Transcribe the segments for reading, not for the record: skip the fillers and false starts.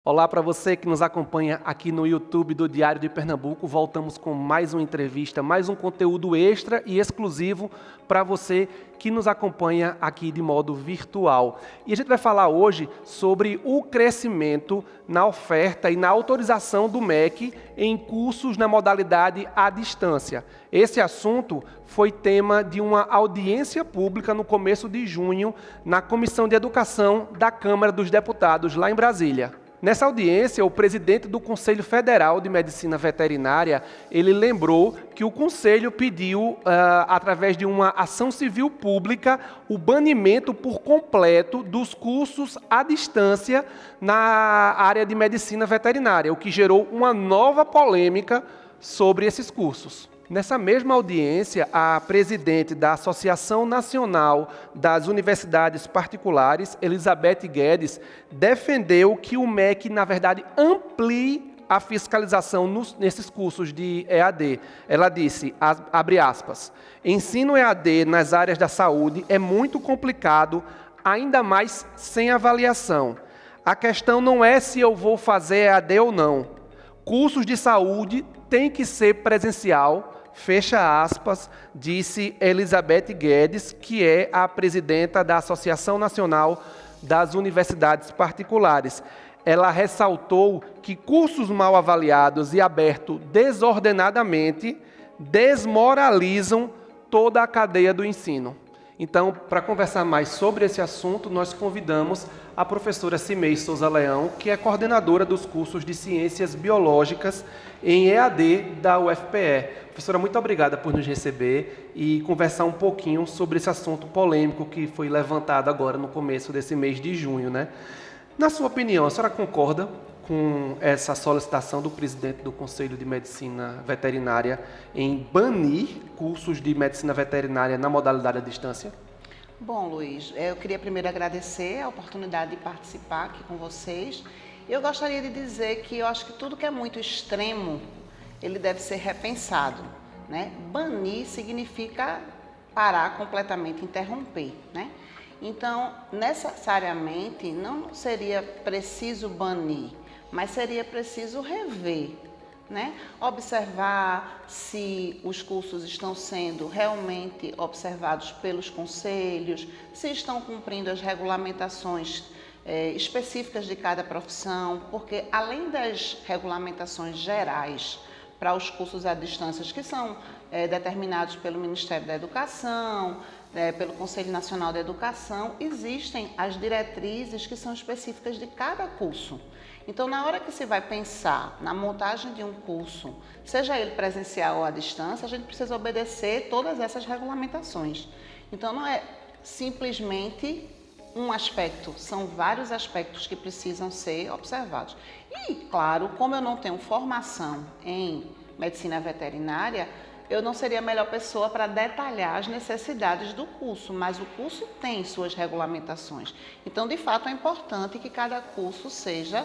Olá para você que nos acompanha aqui no YouTube do Diário de Pernambuco. Voltamos com mais uma entrevista, mais um conteúdo extra e exclusivo para você que nos acompanha aqui de modo virtual. E a gente vai falar hoje sobre o crescimento na oferta e na autorização do MEC em cursos na modalidade à distância. Esse assunto foi tema de uma audiência pública no começo de junho na Comissão de Educação da Câmara dos Deputados, lá em Brasília. Nessa audiência, o presidente do Conselho Federal de Medicina Veterinária, ele lembrou que o Conselho pediu, através de uma ação civil pública, o banimento por completo dos cursos à distância na área de medicina veterinária, o que gerou uma nova polêmica sobre esses cursos. Nessa mesma audiência, a presidente da Associação Nacional das Universidades Particulares, Elizabeth Guedes, defendeu que o MEC, na verdade, amplie a fiscalização nesses cursos de EAD. Ela disse, abre aspas, ensino EAD nas áreas da saúde é muito complicado, ainda mais sem avaliação. A questão não é se eu vou fazer EAD ou não. Cursos de saúde têm que ser presencial, fecha aspas, disse Elizabeth Guedes, que é a presidenta da Associação Nacional das Universidades Particulares. Ela ressaltou que cursos mal avaliados e abertos desordenadamente desmoralizam toda a cadeia do ensino. Então, para conversar mais sobre esse assunto, nós convidamos a professora Cimei Souza Leão, que é coordenadora dos cursos de Ciências Biológicas em EAD da UFPE. Professora, muito obrigada por nos receber e conversar um pouquinho sobre esse assunto polêmico que foi levantado agora no começo desse mês de junho, né? Na sua opinião, a senhora concorda com essa solicitação do presidente do Conselho de Medicina Veterinária em banir cursos de medicina veterinária na modalidade à distância? Bom, Luiz, eu queria primeiro agradecer a oportunidade de participar aqui com vocês. Eu gostaria de dizer que eu acho que tudo que é muito extremo, ele deve ser repensado, né? Banir significa parar completamente, interromper, né? Então, necessariamente, não seria preciso banir, mas seria preciso rever, né? Observar se os cursos estão sendo realmente observados pelos conselhos, se estão cumprindo as regulamentações específicas de cada profissão, porque além das regulamentações gerais para os cursos à distância que são determinados pelo Ministério da Educação, pelo Conselho Nacional da Educação, existem as diretrizes que são específicas de cada curso. Então, na hora que se vai pensar na montagem de um curso, seja ele presencial ou à distância, a gente precisa obedecer todas essas regulamentações. Então, não é simplesmente um aspecto, são vários aspectos que precisam ser observados. E, claro, como eu não tenho formação em medicina veterinária, eu não seria a melhor pessoa para detalhar as necessidades do curso, mas o curso tem suas regulamentações. Então, de fato, é importante que cada curso seja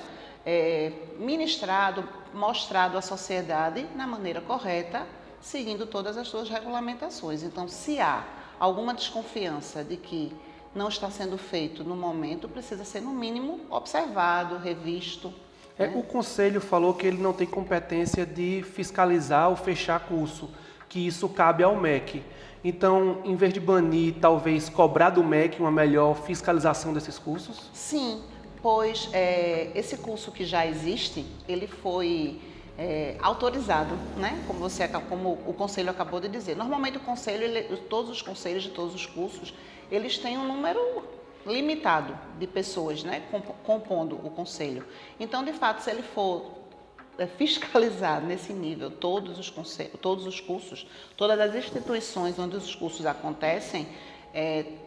ministrado, mostrado à sociedade na maneira correta, seguindo todas as suas regulamentações. Então, se há alguma desconfiança de que não está sendo feito no momento, precisa ser, no mínimo, observado, revisto. O Conselho falou que ele não tem competência de fiscalizar ou fechar curso, que isso cabe ao MEC. Então, em vez de banir, talvez cobrar do MEC uma melhor fiscalização desses cursos? Sim, pois esse curso que já existe, ele foi autorizado, né? Como o Conselho acabou de dizer. Normalmente o Conselho, todos os conselhos de todos os cursos, eles têm um número limitado de pessoas, né, compondo o Conselho. Então, de fato, se ele for fiscalizar nesse nível todos os cursos, todas as instituições onde os cursos acontecem,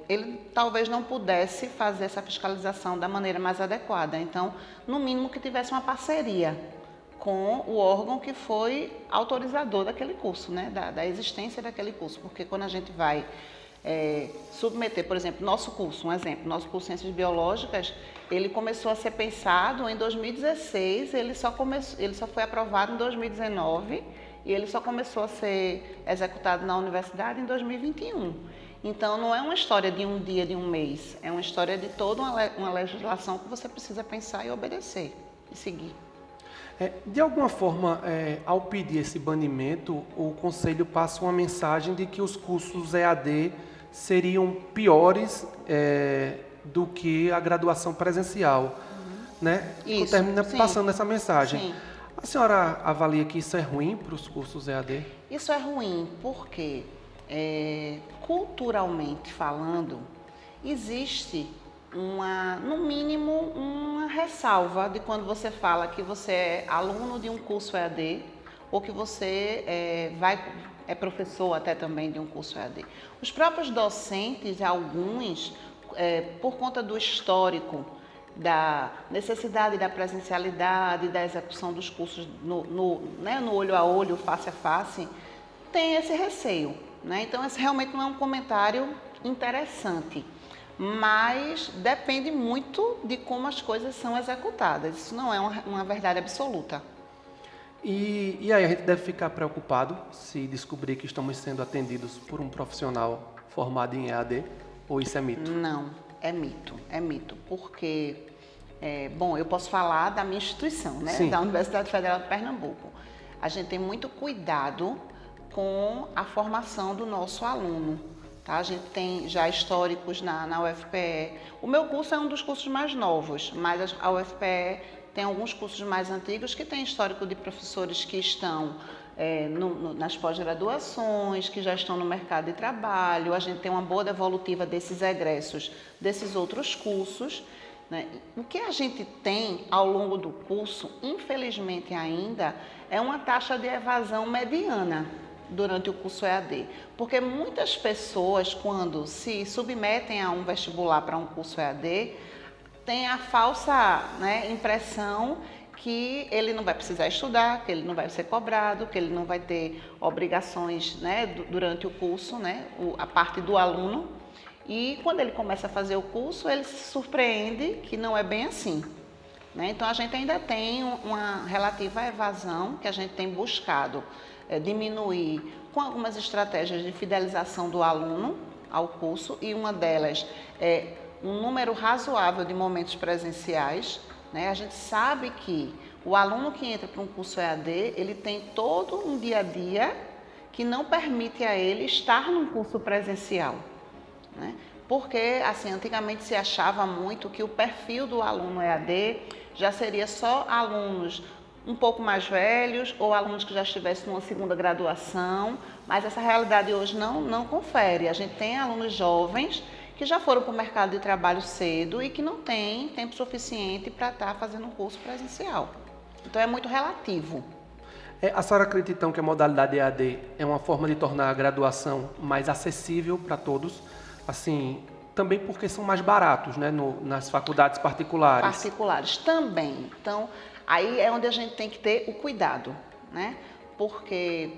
ele talvez não pudesse fazer essa fiscalização da maneira mais adequada. Então, no mínimo que tivesse uma parceria com o órgão que foi autorizador daquele curso, né, da existência daquele curso. Porque quando a gente vai submeter, por exemplo, nosso curso, nosso curso de Ciências Biológicas, ele começou a ser pensado em 2016, ele só foi aprovado em 2019 e ele só começou a ser executado na universidade em 2021. Então, não é uma história de um dia, de um mês, é uma história de toda uma legislação que você precisa pensar e obedecer. e seguir. De alguma forma, ao pedir esse banimento, o Conselho passa uma mensagem de que os cursos EAD seriam piores do que a graduação presencial, né? Isso, Termina sim, passando essa mensagem. sim. A senhora avalia que isso é ruim para os cursos EAD? Isso é ruim porque, culturalmente falando, existe no mínimo, uma ressalva de quando você fala que você é aluno de um curso EAD ou que você é professor até também de um curso EAD. Os próprios docentes, alguns, por conta do histórico, da necessidade da presencialidade, da execução dos cursos no olho a olho, face a face, tem esse receio, né? Então, esse realmente não é um comentário interessante, mas depende muito de como as coisas são executadas. Isso não é uma verdade absoluta. E aí a gente deve ficar preocupado se descobrir que estamos sendo atendidos por um profissional formado em EAD, ou isso é mito? Não, é mito, porque, bom, eu posso falar da minha instituição, né? Sim. Da Universidade Federal de Pernambuco. A gente tem muito cuidado com a formação do nosso aluno. Tá? A gente tem já históricos na UFPE. O meu curso é um dos cursos mais novos, mas a UFPE tem alguns cursos mais antigos que tem histórico de professores que estão nas pós-graduações, que já estão no mercado de trabalho. A gente tem uma boa devolutiva desses egressos, desses outros cursos, né? O que a gente tem ao longo do curso, infelizmente ainda, é uma taxa de evasão mediana durante o curso EAD, porque muitas pessoas, quando se submetem a um vestibular para um curso EAD, têm a falsa, impressão que ele não vai precisar estudar, que ele não vai ser cobrado, que ele não vai ter obrigações, durante o curso, a parte do aluno. E quando ele começa a fazer o curso, ele se surpreende que não é bem assim. Então, a gente ainda tem uma relativa evasão que a gente tem buscado diminuir com algumas estratégias de fidelização do aluno ao curso, e uma delas é um número razoável de momentos presenciais. A gente sabe que o aluno que entra para um curso EAD, ele tem todo um dia a dia que não permite a ele estar num curso presencial. Porque, assim, antigamente se achava muito que o perfil do aluno EAD já seria só alunos um pouco mais velhos ou alunos que já estivessem numa segunda graduação, mas essa realidade hoje não confere. A gente tem alunos jovens que já foram para o mercado de trabalho cedo e que não têm tempo suficiente para estar fazendo um curso presencial. Então, é muito relativo. A senhora acredita, então, que a modalidade EAD é uma forma de tornar a graduação mais acessível para todos, assim, também porque são mais baratos, nas faculdades particulares? Particulares também. Então, aí é onde a gente tem que ter o cuidado, porque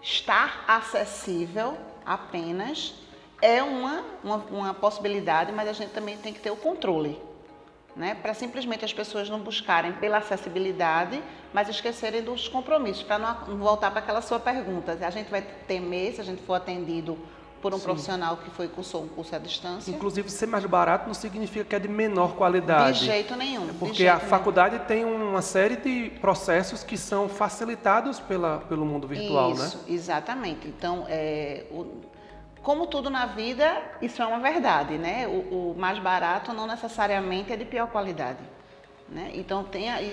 estar acessível apenas é uma possibilidade, mas a gente também tem que ter o controle, para simplesmente as pessoas não buscarem pela acessibilidade, mas esquecerem dos compromissos, para não voltar para aquela sua pergunta. A gente vai temer se a gente for atendido por um Sim. profissional que cursou um curso à distância. Inclusive, ser mais barato não significa que é de menor qualidade. De jeito nenhum. Porque a faculdade tem uma série de processos que são facilitados pelo mundo virtual, Isso, exatamente. Então, como tudo na vida, isso é uma verdade, O mais barato não necessariamente é de pior qualidade, Então,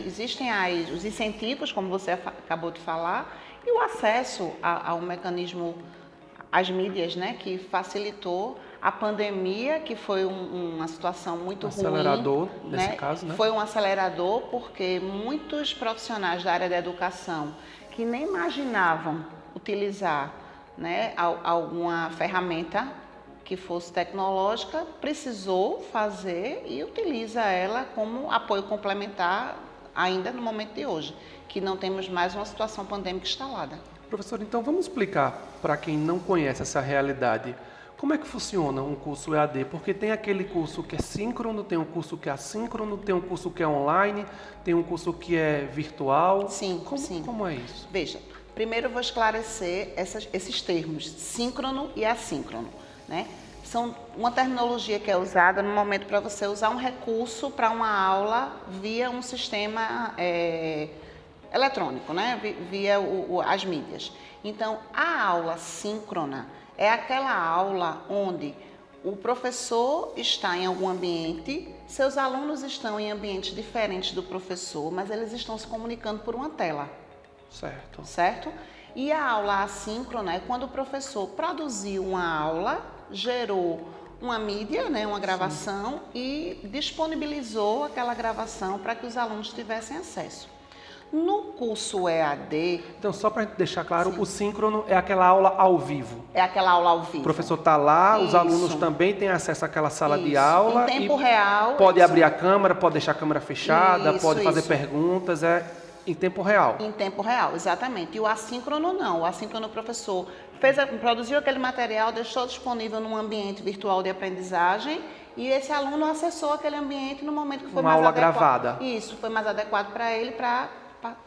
existem os incentivos, como você acabou de falar, e o acesso ao mecanismo, às mídias, que facilitou a pandemia, que foi uma situação muito ruim. Acelerador, nesse caso, Foi um acelerador, porque muitos profissionais da área da educação que nem imaginavam utilizar alguma ferramenta que fosse tecnológica, precisou fazer e utiliza ela como apoio complementar ainda no momento de hoje, que não temos mais uma situação pandêmica instalada. Professor, então vamos explicar para quem não conhece essa realidade, como é que funciona um curso EAD? Porque tem aquele curso que é síncrono, tem um curso que é assíncrono, tem um curso que é online, tem um curso que é virtual. Sim, sim. Como é isso? Veja, primeiro eu vou esclarecer esses termos, síncrono e assíncrono, são uma terminologia que é usada no momento para você usar um recurso para uma aula via um sistema eletrônico, né? Via as mídias. Então, a aula síncrona é aquela aula onde o professor está em algum ambiente, seus alunos estão em ambientes diferentes do professor, mas eles estão se comunicando por uma tela. Certo. Certo? E a aula assíncrona é quando o professor produziu uma aula, gerou uma mídia, né, uma gravação, e disponibilizou aquela gravação para que os alunos tivessem acesso. No curso EAD... Então, só para deixar claro, o síncrono é aquela aula ao vivo. É aquela aula ao vivo. O professor está lá, os alunos também têm acesso àquela sala de aula. Em tempo real. Pode abrir a câmera, pode deixar a câmera fechada, pode fazer perguntas, em tempo real. Em tempo real, exatamente. E o assíncrono não. O assíncrono, o professor produziu aquele material, deixou disponível num ambiente virtual de aprendizagem e esse aluno acessou aquele ambiente no momento que foi mais adequado. Uma aula gravada. Isso, foi mais adequado para ele para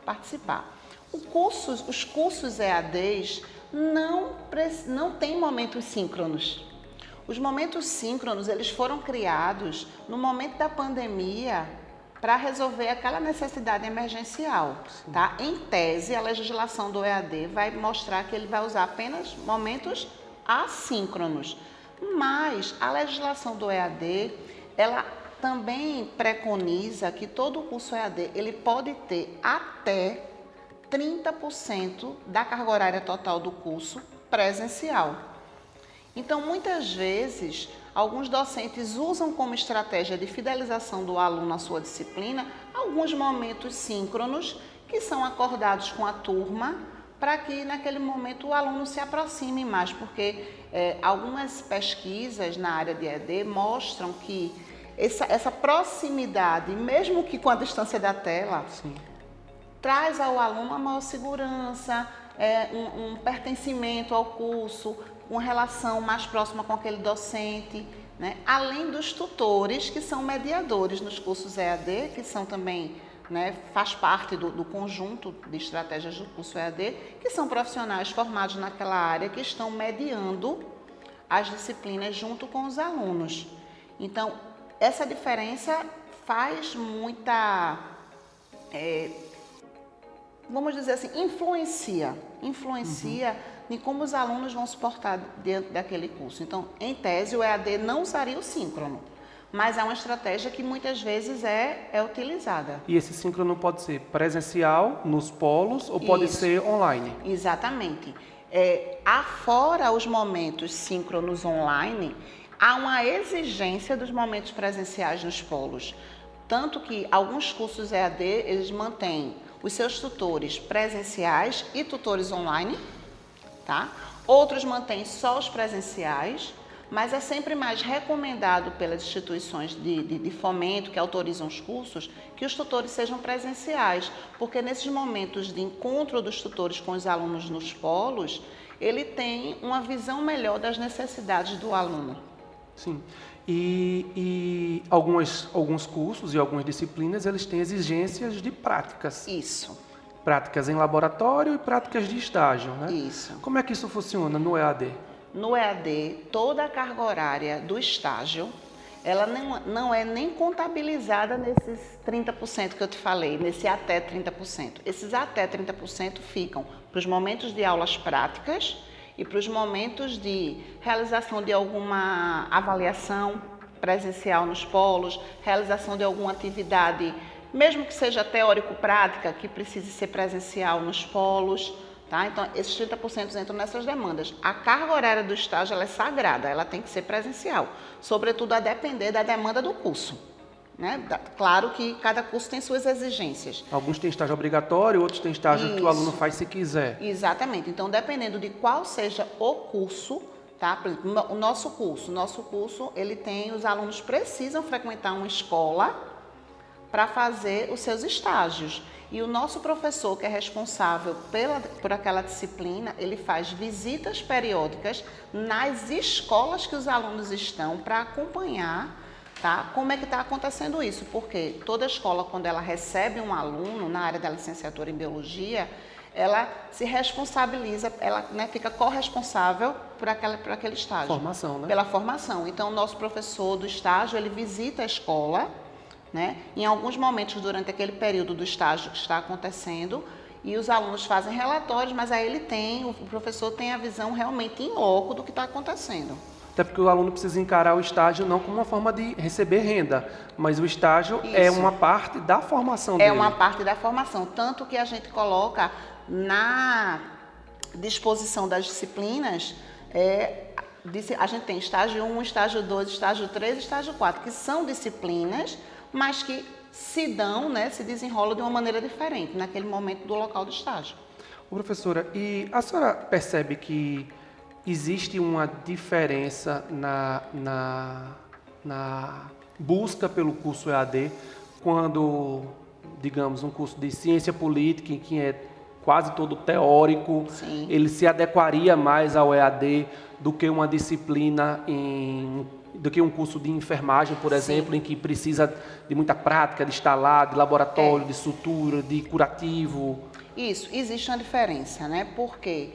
participar. Os cursos EADs não têm momentos síncronos. Os momentos síncronos, eles foram criados no momento da pandemia para resolver aquela necessidade emergencial, tá? Em tese, a legislação do EAD vai mostrar que ele vai usar apenas momentos assíncronos. Mas a legislação do EAD, ela também preconiza que todo o curso EAD, ele pode ter até 30% da carga horária total do curso presencial. Então, muitas vezes, alguns docentes usam como estratégia de fidelização do aluno à sua disciplina alguns momentos síncronos que são acordados com a turma para que naquele momento o aluno se aproxime mais, porque algumas pesquisas na área de EAD mostram que essa proximidade, mesmo que com a distância da tela, traz ao aluno uma maior segurança, um pertencimento ao curso, uma relação mais próxima com aquele docente, né? Além dos tutores, que são mediadores nos cursos EAD, que são também, né, faz parte do conjunto de estratégias do curso EAD, que são profissionais formados naquela área que estão mediando as disciplinas junto com os alunos. Então, essa diferença faz muita, vamos dizer assim, influencia em como os alunos vão se portar dentro daquele curso. Então, em tese, o EAD não usaria o síncrono, mas é uma estratégia que muitas vezes é utilizada. E esse síncrono pode ser presencial, nos polos, ou pode ser online? Exatamente. Afora os momentos síncronos online, há uma exigência dos momentos presenciais nos polos. Tanto que alguns cursos EAD, eles mantêm os seus tutores presenciais e tutores online, tá? Outros mantêm só os presenciais, mas é sempre mais recomendado pelas instituições de fomento que autorizam os cursos que os tutores sejam presenciais, porque nesses momentos de encontro dos tutores com os alunos nos polos, ele tem uma visão melhor das necessidades do aluno. Sim. E alguns cursos e algumas disciplinas, eles têm exigências de práticas. Isso. Práticas em laboratório e práticas de estágio, né? Isso. Como é que isso funciona no EAD? No EAD, toda a carga horária do estágio, ela não é nem contabilizada nesses 30% que eu te falei, nesse até 30%. Esses até 30% ficam para os momentos de aulas práticas e para os momentos de realização de alguma avaliação presencial nos polos, realização de alguma atividade, mesmo que seja teórico-prática, que precise ser presencial nos polos, tá? Então, esses 30% entram nessas demandas. A carga horária do estágio ela é sagrada, ela tem que ser presencial, sobretudo a depender da demanda do curso, né? Claro que cada curso tem suas exigências. Alguns têm estágio obrigatório, outros têm estágio que o aluno faz se quiser. Exatamente. Então, dependendo de qual seja o curso, tá? Por exemplo, o nosso curso, ele tem, os alunos precisam frequentar uma escola para fazer os seus estágios. E o nosso professor, que é responsável por aquela disciplina, ele faz visitas periódicas nas escolas que os alunos estão para acompanhar Tá? Como é que está acontecendo isso? Porque toda escola, quando ela recebe um aluno na área da licenciatura em biologia, ela se responsabiliza, ela, né, fica corresponsável por aquele estágio. Formação, né? Pela formação. Então, o nosso professor do estágio, ele visita a escola, né, em alguns momentos durante aquele período do estágio que está acontecendo, e os alunos fazem relatórios, mas aí o professor tem a visão realmente em loco do que está acontecendo. Até porque o aluno precisa encarar o estágio não como uma forma de receber renda, mas o estágio é uma parte da formação dele. É uma parte da formação, tanto que a gente coloca na disposição das disciplinas, a gente tem estágio 1, estágio 2, estágio 3 e estágio 4, que são disciplinas, mas que se dão, né, se desenrolam de uma maneira diferente naquele momento do local do estágio. Professora, e a senhora percebe que existe uma diferença na busca pelo curso EAD quando, digamos, um curso de ciência política, em que é quase todo teórico, Sim. ele se adequaria mais ao EAD do que uma disciplina do que um curso de enfermagem, por exemplo, em que precisa de muita prática, de instalar, de laboratório, de sutura, de curativo? Isso, existe uma diferença, né? Porque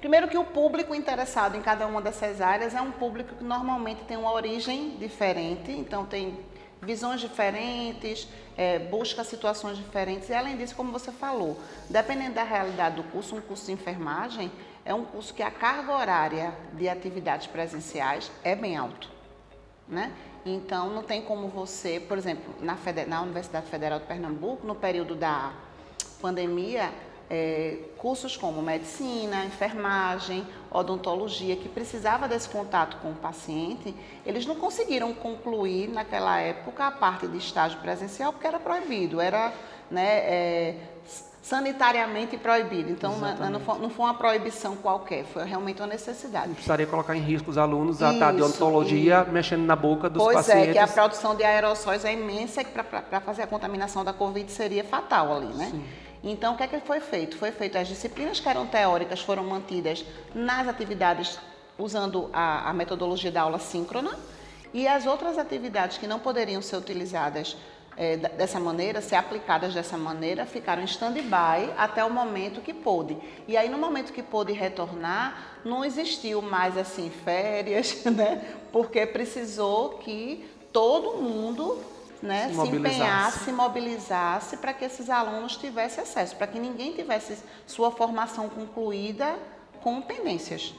primeiro que o público interessado em cada uma dessas áreas é um público que normalmente tem uma origem diferente, então tem visões diferentes, busca situações diferentes e, além disso, como você falou, dependendo da realidade do curso, um curso de enfermagem é um curso que a carga horária de atividades presenciais é bem alto, né? Então, não tem como você, por exemplo, na Universidade Federal de Pernambuco, no período da pandemia, cursos como medicina, enfermagem, odontologia, que precisava desse contato com o paciente, eles não conseguiram concluir naquela época a parte de estágio presencial porque era proibido, era, né, sanitariamente proibido. Então, não foi uma proibição qualquer, foi realmente uma necessidade. Não precisaria colocar em risco os alunos a estar de odontologia mexendo na boca dos pacientes. Pois é, que a produção de aerossóis é imensa, que para fazer a contaminação da Covid seria fatal ali, né? Sim. Então, o que é que foi feito? Foi feito, as disciplinas que eram teóricas foram mantidas nas atividades usando a metodologia da aula síncrona, e as outras atividades que não poderiam ser utilizadas dessa maneira, ser aplicadas dessa maneira, ficaram em stand-by até o momento que pôde. E aí, no momento que pôde retornar, não existiu mais assim férias, né? Porque precisou que todo mundo, né, se empenhasse, se mobilizasse para que esses alunos tivessem acesso, para que ninguém tivesse sua formação concluída com pendências.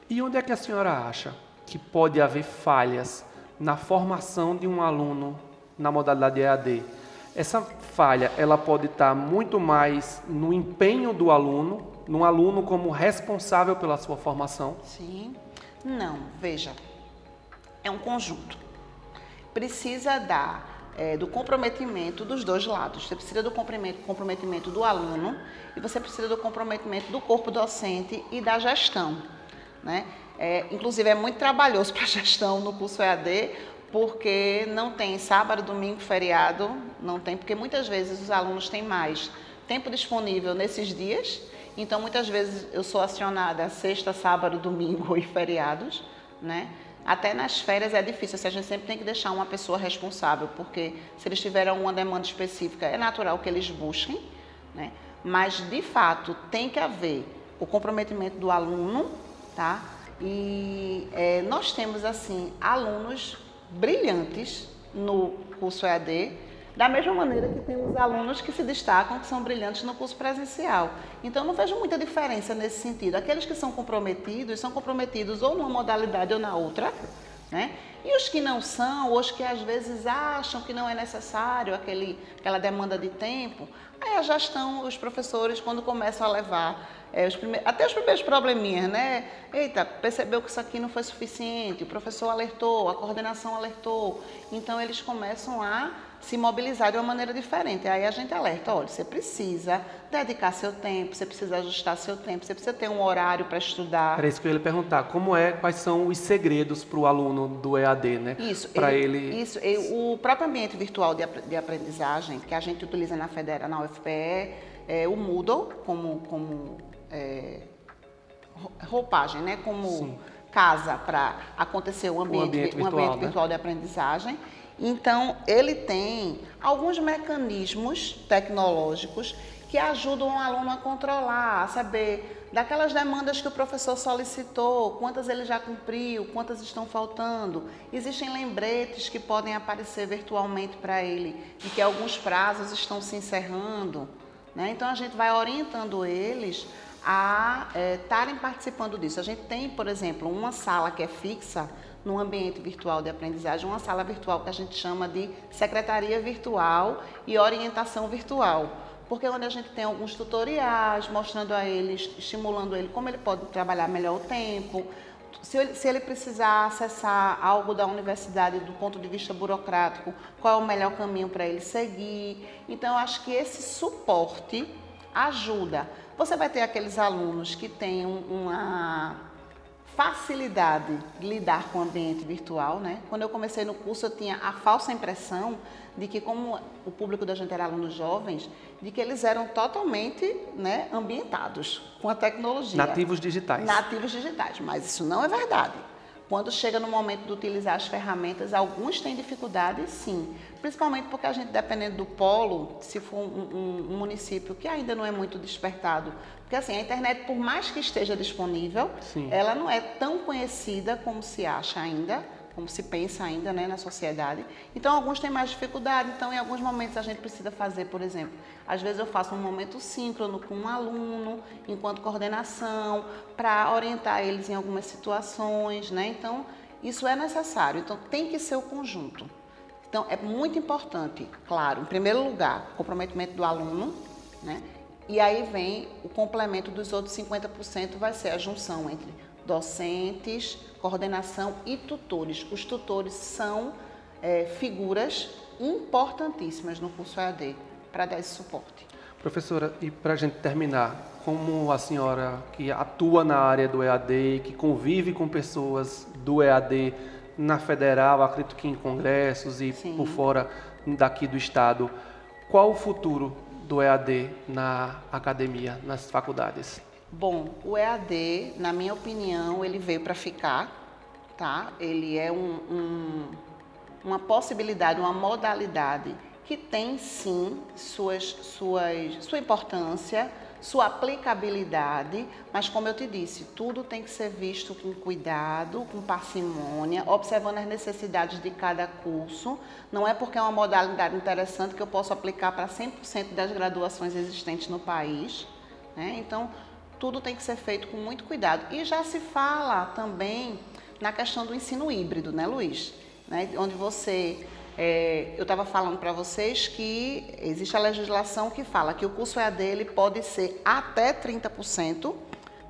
E onde é que a senhora acha que pode haver falhas na formação de um aluno na modalidade EAD? Essa falha, ela pode estar muito mais no empenho do aluno, no aluno como responsável pela sua formação? Sim. Não, veja, é um conjunto. Precisa do comprometimento dos dois lados. Você precisa do comprometimento do aluno e você precisa do comprometimento do corpo docente e da gestão, né? Inclusive, é muito trabalhoso para a gestão no curso EAD, porque não tem sábado, domingo, feriado, não tem, porque muitas vezes os alunos têm mais tempo disponível nesses dias, então muitas vezes eu sou acionada sexta, sábado, domingo e feriados, né? Até nas férias é difícil, a gente sempre tem que deixar uma pessoa responsável, porque se eles tiverem uma demanda específica, é natural que eles busquem, né? Mas, de fato, tem que haver o comprometimento do aluno, tá? E nós temos, assim, alunos brilhantes no curso EAD, da mesma maneira que tem os alunos que se destacam, que são brilhantes no curso presencial. Então, não vejo muita diferença nesse sentido. Aqueles que são comprometidos ou numa modalidade ou na outra, né? E os que não são, ou os que às vezes acham que não é necessário aquela demanda de tempo, aí já estão os professores, quando começam a levar até os primeiros probleminhas, né? Eita, percebeu que isso aqui não foi suficiente, o professor alertou, a coordenação alertou. Então, eles começam a se mobilizar de uma maneira diferente. Aí a gente alerta, olha, você precisa dedicar seu tempo, você precisa ajustar seu tempo, você precisa ter um horário para estudar. Era isso que eu ia lhe perguntar, quais são os segredos para o aluno do EAD, né? Isso, o próprio ambiente virtual de aprendizagem que a gente utiliza na UFPE, o Moodle como roupagem, né? Como casa para acontecer um ambiente virtual de aprendizagem. Então, ele tem alguns mecanismos tecnológicos que ajudam o aluno a controlar, a saber daquelas demandas que o professor solicitou, quantas ele já cumpriu, quantas estão faltando. Existem lembretes que podem aparecer virtualmente para ele, de que alguns prazos estão se encerrando, né? Então, a gente vai orientando eles a estarem participando disso. A gente tem, por exemplo, uma sala que é fixa no ambiente virtual de aprendizagem, uma sala virtual que a gente chama de secretaria virtual e orientação virtual, porque é onde a gente tem alguns tutoriais mostrando a eles, estimulando ele como ele pode trabalhar melhor o tempo, se ele precisar acessar algo da universidade do ponto de vista burocrático, qual é o melhor caminho para ele seguir. Então, eu acho que esse suporte ajuda. Você vai ter aqueles alunos que têm uma facilidade de lidar com o ambiente virtual, né? Quando eu comecei no curso, eu tinha a falsa impressão de que, como o público da gente era alunos jovens, de que eles eram totalmente, né, ambientados com a tecnologia. Nativos digitais. Nativos digitais, mas isso não é verdade. Quando chega no momento de utilizar as ferramentas, alguns têm dificuldade, sim. Principalmente porque a gente, dependendo do polo, se for um município que ainda não é muito despertado, porque assim, a internet, por mais que esteja disponível, sim, ela não é tão conhecida como se acha ainda, como se pensa ainda, né, na sociedade. Então, alguns têm mais dificuldade. Então, em alguns momentos, a gente precisa fazer, por exemplo, às vezes eu faço um momento síncrono com um aluno, enquanto coordenação, para orientar eles em algumas situações, né? Então, isso é necessário. Então, tem que ser o conjunto. Então, é muito importante, claro, em primeiro lugar, o comprometimento do aluno, né? E aí vem o complemento dos outros 50%, vai ser a junção entre docentes, coordenação e tutores. Os tutores são figuras importantíssimas no curso EAD para dar esse suporte. Professora, e para a gente terminar, como a senhora que atua na área do EAD, que convive com pessoas do EAD na federal, acredito que em congressos e sim, por fora daqui do estado, qual o futuro do EAD na academia, nas faculdades? Bom, o EAD, na minha opinião, ele veio para ficar, tá? Ele é uma possibilidade, uma modalidade que tem, sim, sua importância, sua aplicabilidade, mas, como eu te disse, tudo tem que ser visto com cuidado, com parcimônia, observando as necessidades de cada curso. Não é porque é uma modalidade interessante que eu posso aplicar para 100% das graduações existentes no país, né? Então, tudo tem que ser feito com muito cuidado. E já se fala também na questão do ensino híbrido, né, Luiz? Né? Onde você... eu estava falando para vocês que existe a legislação que fala que o curso EAD ele pode ser até 30%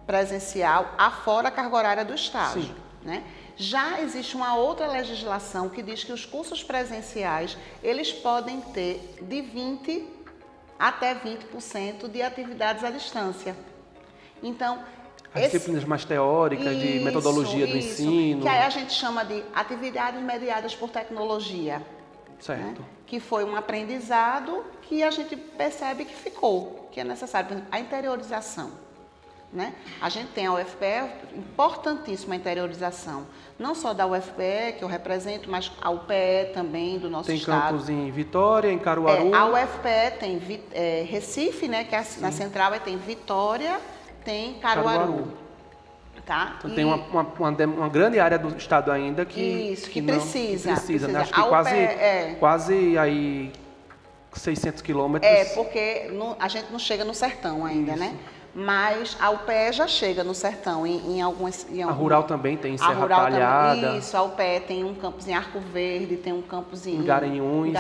presencial, afora a carga horária do estágio, né? Já existe uma outra legislação que diz que os cursos presenciais eles podem ter de 20% até 20% de atividades à distância. Então, as disciplinas mais teóricas, de metodologia do ensino. Que aí a gente chama de atividades mediadas por tecnologia. Certo. Né? Que foi um aprendizado que a gente percebe que ficou, que é necessário. Por exemplo, a interiorização. Né? A gente tem a UFPE, importantíssima a interiorização. Não só da UFPE, que eu represento, mas a UPE também, do nosso estado. Tem campos em Vitória, em Caruaru. A UFPE tem Recife, né, que é na central, tem Vitória, tem Caruaru. Tá? Então tem uma grande área do estado ainda que precisa. Né? Acho que quase aí 600 quilômetros. Porque a gente não chega no sertão ainda, isso, né? Mas a UPE já chega no sertão, em algumas... A Rural também tem Serra Talhada. Também, isso, a UPE tem um campus em Arco Verde, tem um campus em Garanhuns.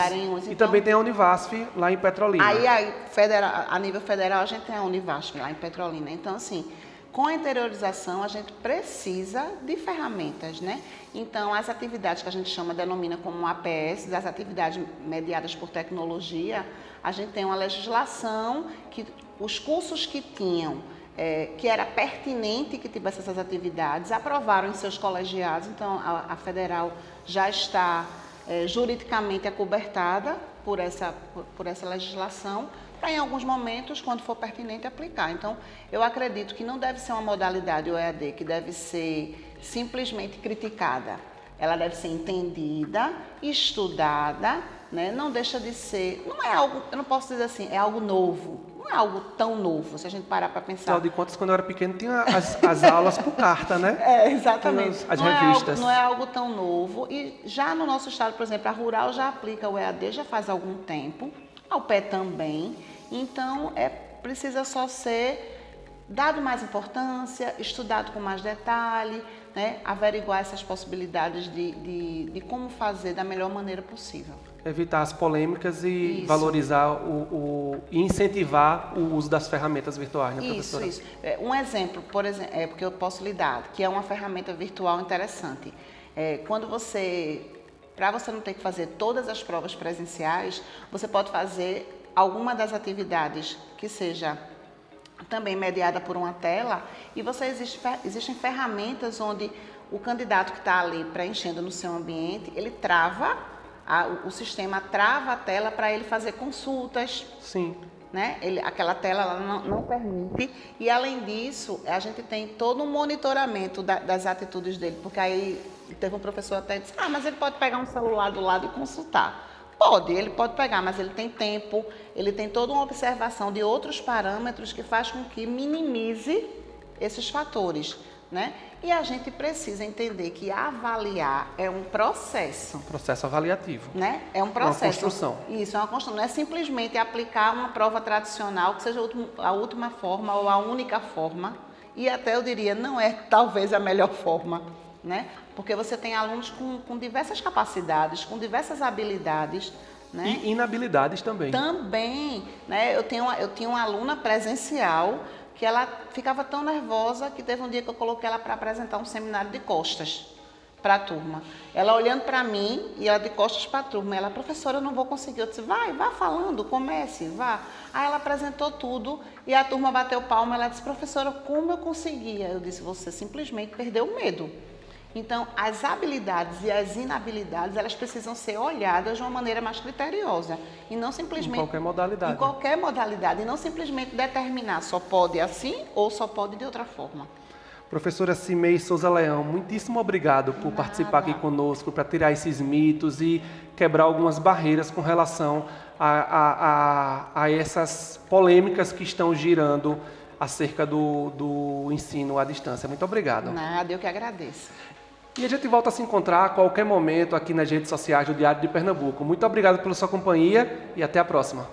E então, também tem a Univasf lá em Petrolina. Aí a nível federal, a gente tem a Univasf lá em Petrolina. Então, assim, com a interiorização, a gente precisa de ferramentas, né? Então, as atividades que a gente denomina como APS, as atividades mediadas por tecnologia, a gente tem uma legislação que os cursos que tinham, que era pertinente que tivesse essas atividades, aprovaram em seus colegiados. Então, a federal já está juridicamente acobertada por essa legislação, para em alguns momentos, quando for pertinente, aplicar. Então, eu acredito que não deve ser uma modalidade o EAD, que deve ser simplesmente criticada. Ela deve ser entendida, estudada, né? Não deixa de ser, não é algo, eu não posso dizer assim, é algo novo. Não é algo tão novo, se a gente parar para pensar. Afinal de contas, quando eu era pequeno, tinha as aulas por carta, né? Exatamente. As revistas. Não é algo tão novo. E já no nosso estado, por exemplo, a Rural já aplica o EAD já faz algum tempo, a UPE também. Então, precisa só ser dado mais importância, estudado com mais detalhe, né? Averiguar essas possibilidades de como fazer da melhor maneira possível. Evitar as polêmicas e Isso. valorizar e incentivar o uso das ferramentas virtuais, né, professora? Isso. Um exemplo, por exemplo, porque eu posso lhe dar, que é uma ferramenta virtual interessante. Para você não ter que fazer todas as provas presenciais, você pode fazer alguma das atividades que seja também mediada por uma tela, e existem ferramentas onde o candidato que está ali preenchendo no seu ambiente, ele trava, o sistema trava a tela para ele fazer consultas. Sim. Né? Aquela tela ela não permite, e além disso, a gente tem todo um monitoramento das atitudes dele, porque aí teve um professor até que disse, mas ele pode pegar um celular do lado e consultar. Ele pode pegar, mas ele tem tempo, ele tem toda uma observação de outros parâmetros que faz com que minimize esses fatores, né? E a gente precisa entender que avaliar é um processo. Um processo avaliativo. Né? É um processo. Uma construção. Isso, é uma construção. Não é simplesmente aplicar uma prova tradicional, que seja a última forma ou a única forma. E até eu diria, não é talvez a melhor forma, né? Porque você tem alunos com diversas capacidades, com diversas habilidades, né? E inabilidades também. Também, né? Eu tinha uma aluna presencial que ela ficava tão nervosa que teve um dia que eu coloquei ela para apresentar um seminário de costas para a turma. Ela olhando para mim e ela de costas para a turma. Ela, professora, eu não vou conseguir. Eu disse, vá falando, comece, vá. Aí ela apresentou tudo e a turma bateu palma. Ela disse, professora, como eu conseguia? Eu disse, você simplesmente perdeu o medo. Então, as habilidades e as inabilidades, elas precisam ser olhadas de uma maneira mais criteriosa. E não simplesmente... Em qualquer modalidade. Em qualquer modalidade. E não simplesmente determinar só pode assim ou só pode de outra forma. Professora Cimei Souza Leão, muitíssimo obrigado por participar aqui conosco, para tirar esses mitos e quebrar algumas barreiras com relação a essas polêmicas que estão girando acerca do ensino à distância. Muito obrigado. Nada, eu que agradeço. E a gente volta a se encontrar a qualquer momento aqui nas redes sociais do Diário de Pernambuco. Muito obrigado pela sua companhia e até a próxima.